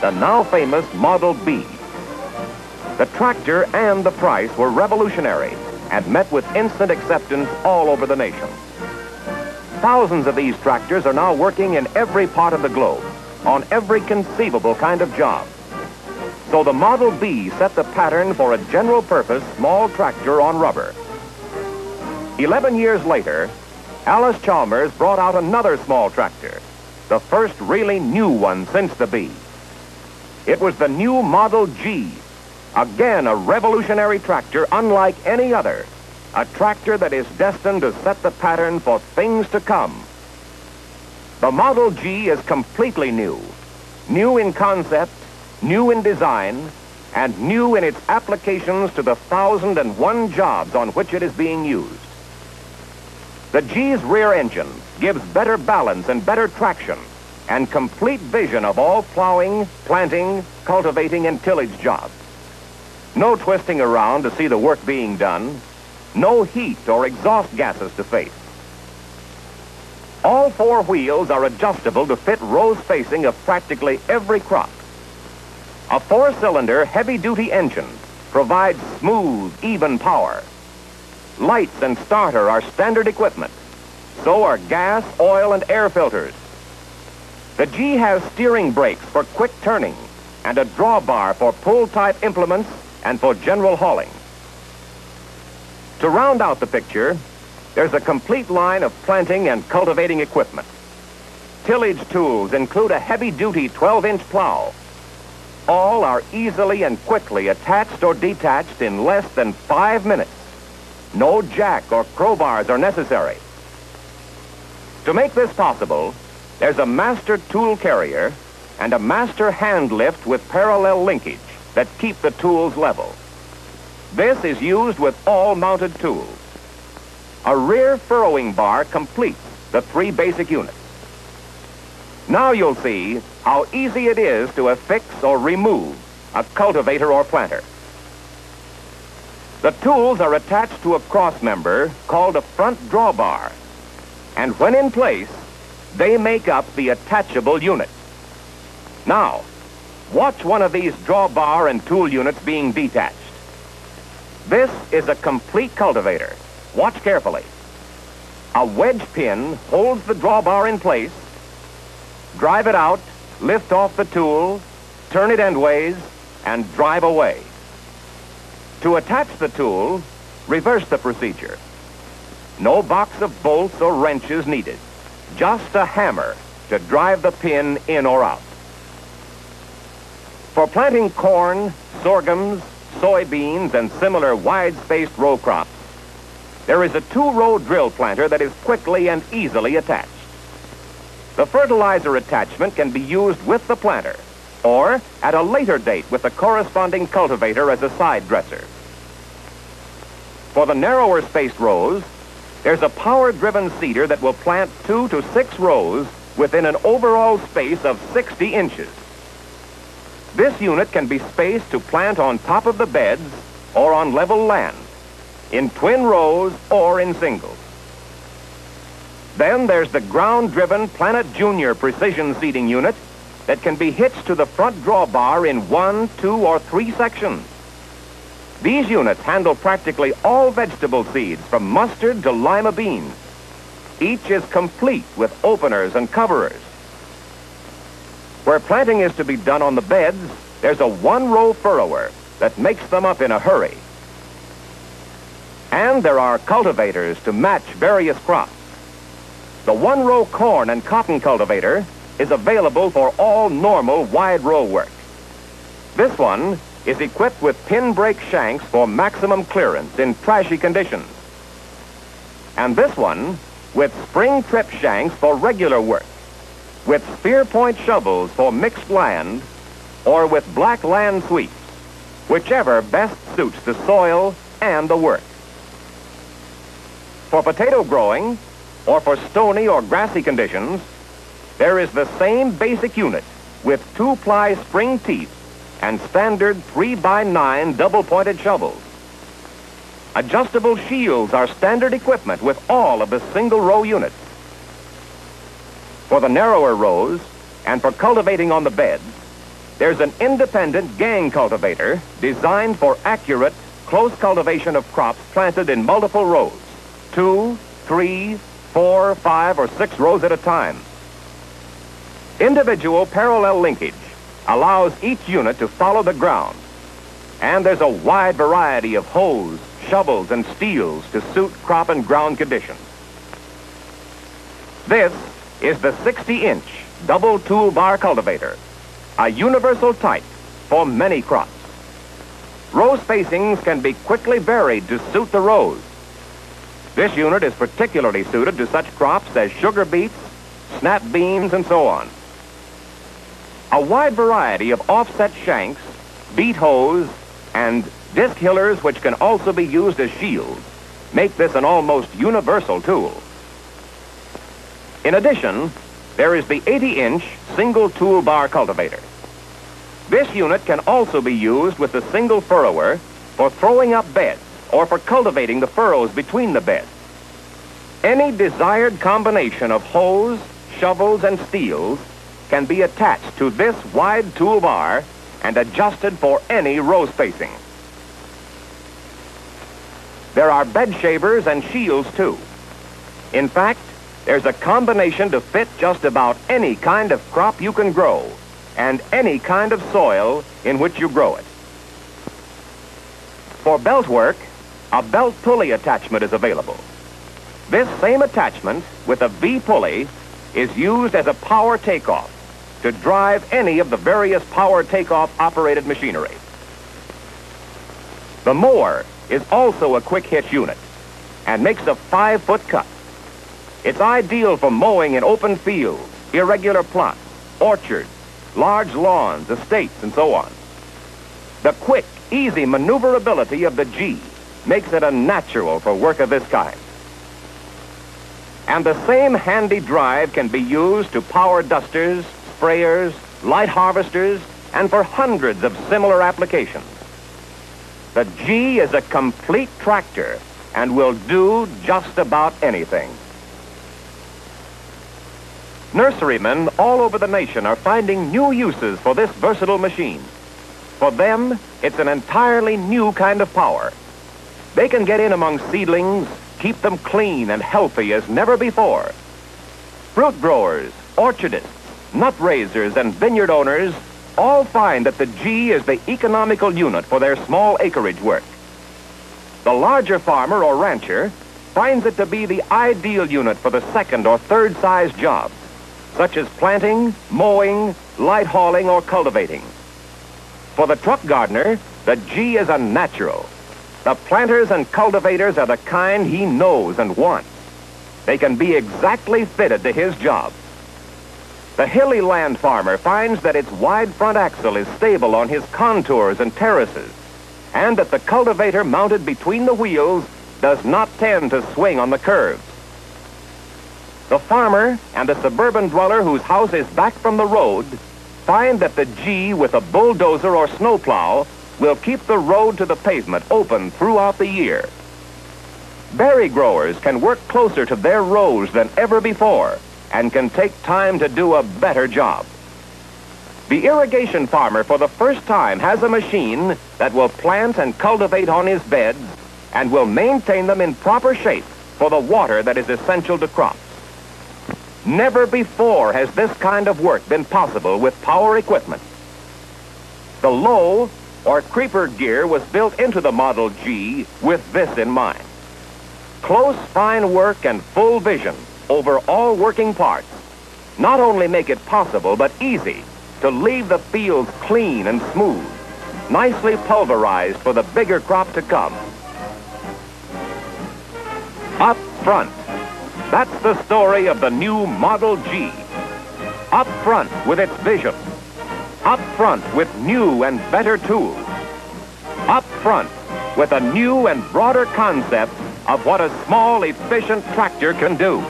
the now famous Model B. The tractor and the price were revolutionary and met with instant acceptance all over the nation. Thousands of these tractors are now working in every part of the globe, on every conceivable kind of job. So the Model B set the pattern for a general-purpose small tractor on rubber. 11 years later, Allis Chalmers brought out another small tractor, the first really new one since the B. It was the new Model G, again a revolutionary tractor unlike any other, a tractor that is destined to set the pattern for things to come. The Model G is completely new, new in concept, new in design, and new in its applications to the 1,001 jobs on which it is being used. The G's rear engine gives better balance and better traction and complete vision of all plowing, planting, cultivating, and tillage jobs. No twisting around to see the work being done, no heat or exhaust gases to face. All four wheels are adjustable to fit row spacing of practically every crop. A four-cylinder, heavy-duty engine provides smooth, even power. Lights and starter are standard equipment. So are gas, oil, and air filters. The G has steering brakes for quick turning and a drawbar for pull-type implements and for general hauling. To round out the picture, there's a complete line of planting and cultivating equipment. Tillage tools include a heavy-duty 12-inch plow. All are easily and quickly attached or detached in less than 5 minutes. No jack or crowbars are necessary. To make this possible, there's a master tool carrier and a master hand lift with parallel linkage that keep the tools level. This is used with all mounted tools. A rear furrowing bar completes the three basic units. Now you'll see how easy it is to affix or remove a cultivator or planter. The tools are attached to a cross member called a front drawbar, and when in place, they make up the attachable unit. Now, watch one of these drawbar and tool units being detached. This is a complete cultivator. Watch carefully. A wedge pin holds the drawbar in place. Drive it out, lift off the tool, turn it endways, and drive away. To attach the tool, reverse the procedure. No box of bolts or wrenches needed. Just a hammer to drive the pin in or out. For planting corn, sorghums, soybeans, and similar wide-spaced row crops, there is a two-row drill planter that is quickly and easily attached. The fertilizer attachment can be used with the planter or at a later date with the corresponding cultivator as a side dresser. For the narrower spaced rows, there's a power-driven seeder that will plant 2 to 6 rows within an overall space of 60 inches. This unit can be spaced to plant on top of the beds or on level land, in twin rows or in singles. Then there's the ground-driven Planet Junior precision seeding unit that can be hitched to the front drawbar in 1, 2, or 3 sections. These units handle practically all vegetable seeds from mustard to lima beans. Each is complete with openers and coverers. Where planting is to be done on the beds, there's a one-row furrower that makes them up in a hurry. And there are cultivators to match various crops. The one-row corn and cotton cultivator is available for all normal wide-row work. This one is equipped with pin brake shanks for maximum clearance in trashy conditions. And this one with spring trip shanks for regular work, with spear point shovels for mixed land, or with black land sweeps, whichever best suits the soil and the work. For potato growing, or for stony or grassy conditions, there is the same basic unit with 2-ply spring teeth and standard 3x9 double-pointed shovels. Adjustable shields are standard equipment with all of the single-row units. For the narrower rows and for cultivating on the beds, there's an independent gang cultivator designed for accurate, close cultivation of crops planted in multiple rows, 2, 3, 4, 5, or 6 rows at a time. Individual parallel linkage allows each unit to follow the ground, and there's a wide variety of hoes, shovels, and steels to suit crop and ground conditions. This is the 60-inch double toolbar cultivator, a universal type for many crops. Row spacings can be quickly varied to suit the rows. This unit is particularly suited to such crops as sugar beets, snap beans, and so on. A wide variety of offset shanks, beet hoes, and disc hillers, which can also be used as shields, make this an almost universal tool. In addition, there is the 80-inch single toolbar cultivator. This unit can also be used with the single furrower for throwing up beds or for cultivating the furrows between the beds. Any desired combination of hoes, shovels, and steels can be attached to this wide toolbar and adjusted for any row spacing. There are bed shavers and shields too. In fact, there's a combination to fit just about any kind of crop you can grow and any kind of soil in which you grow it. For belt work, a belt pulley attachment is available. This same attachment with a V pulley is used as a power takeoff to drive any of the various power takeoff operated machinery. The mower is also a quick hitch unit and makes a 5-foot cut. It's ideal for mowing in open fields, irregular plots, orchards, large lawns, estates, and so on. The quick, easy maneuverability of the G makes it a natural for work of this kind. And the same handy drive can be used to power dusters, sprayers, light harvesters, and for hundreds of similar applications. The G is a complete tractor and will do just about anything. Nurserymen all over the nation are finding new uses for this versatile machine. For them, it's an entirely new kind of power. They can get in among seedlings, keep them clean and healthy as never before. Fruit growers, orchardists, nut raisers, and vineyard owners all find that the G is the economical unit for their small acreage work. The larger farmer or rancher finds it to be the ideal unit for the second or third size jobs, such as planting, mowing, light hauling, or cultivating. For the truck gardener, the G is a natural. The planters and cultivators are the kind he knows and wants. They can be exactly fitted to his job. The hilly land farmer finds that its wide front axle is stable on his contours and terraces, and that the cultivator mounted between the wheels does not tend to swing on the curves. The farmer and the suburban dweller whose house is back from the road find that the G with a bulldozer or snowplow will keep the road to the pavement open throughout the year. Berry growers can work closer to their rows than ever before and can take time to do a better job. The irrigation farmer for the first time has a machine that will plant and cultivate on his beds and will maintain them in proper shape for the water that is essential to crops. Never before has this kind of work been possible with power equipment. The low or creeper gear was built into the Model G with this in mind. Close, fine work and full vision over all working parts not only make it possible but easy to leave the fields clean and smooth, nicely pulverized for the bigger crop to come. Up front, that's the story of the new Model G. Up front with its vision. Up front with new and better tools. Up front with a new and broader concept of what a small, efficient tractor can do.